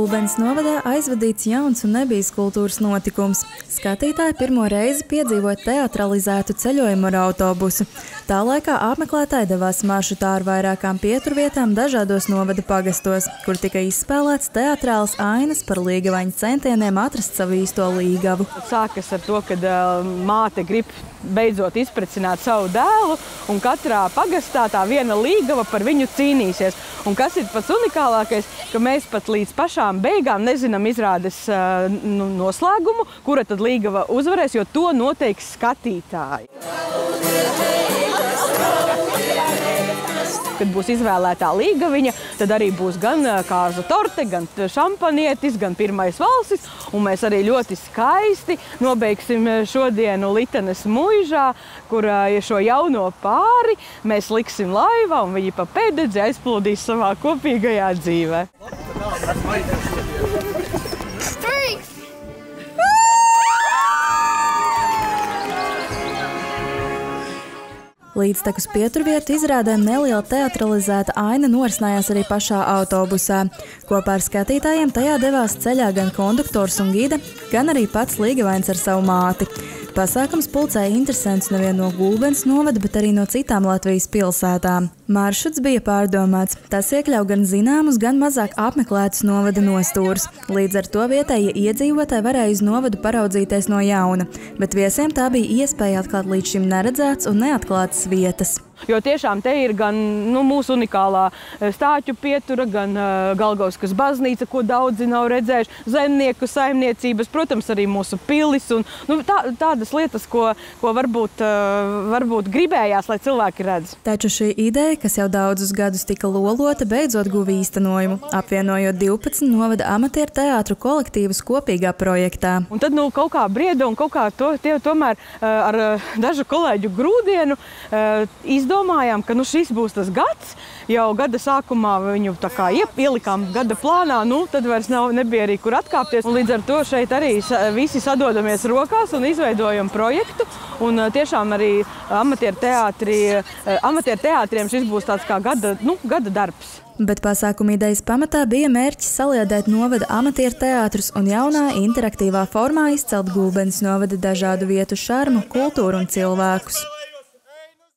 Gulbenes novadā aizvadīts jauns un nebijis kultūras notikums. Skatītāji pirmo reizi piedzīvoja teatralizētu ceļojumu ar autobusu. Tā laikā apmeklētāji devās maršrutā ar vairākām pieturvietām dažādos novada pagastos, kur tika izspēlēts teatrāls ainas par līgavaņu centieniem atrast savu īsto līgavu. Sākas ar to, kad māte grib beidzot izprecināt savu dēlu, un katrā pagastā tā viena līgava par viņu cīnīsies. Un kas ir pats unikālākais, ka mēs pat līdz pašām beigām nezinām izrādes noslēgumu, kura tad līgava uzvarēs, jo to noteiks skatītāji. Kad būs izvēlētā līgaviņa, tad arī būs gan kārza torte, gan šampanietis, gan pirmais valsis. Un mēs arī ļoti skaisti nobeigsim šodienu Litenes muižā, kur šo jauno pāri mēs liksim laivā un viņi pa pēdedzi aizplūdīs savā kopīgajā dzīvē. Līdztekus pieturvietu izrādēm neliela teatralizēta aina norisinājās arī pašā autobusā. Kopā ar skatītājiem tajā devās ceļā gan konduktors un gide, gan arī pats līgavains ar savu māti. Pasākums pulcēja interesantus nevien no Gulbenes novada, bet arī no citām Latvijas pilsētām. Maršruts bija pārdomāts. Tas iekļauj gan zināmus, gan mazāk apmeklētus novada nostūrus. Līdz ar to vietējie iedzīvotāji varēja uz novadu paraudzīties no jauna, bet viesiem tā bija iespēja atklāt līdz šim neredzētas un neatklātas vietas. Jo tiešām te ir gan mūsu unikālā stāķu pietura, gan Galgauskas baznīca, ko daudzi nav redzējuši, zemnieku saimniecības, protams, arī mūsu pilis un tādas lietas, ko varbūt gribējās, lai cilvēki redz. Taču šī ideja, kas jau daudzus gadus tika lolota, beidzot guva īstenojumu, apvienojot 12 novada amatieru teātru kolektīvus kopīgā projektā. Un tad kaut kā brieda un kaut kā tomēr ar dažu kolēģu grūdienu izdomājām, ka šis būs tas gads. Jau gada sākumā viņu tā kā ielikām gada plānā, tad vairs nebija arī kur atkāpties. Un līdz ar to šeit arī visi sadodamies rokās un izveidojam projektu. Un tiešām arī amatieru teātriem šis būs tāds kā gada darbs. Bet pasākuma idejas pamatā bija mērķis saliedēt novada amatieru teātrus un jaunā interaktīvā formā izcelt Gulbenes novada dažādu vietu šarmu, kultūru un cilvēkus.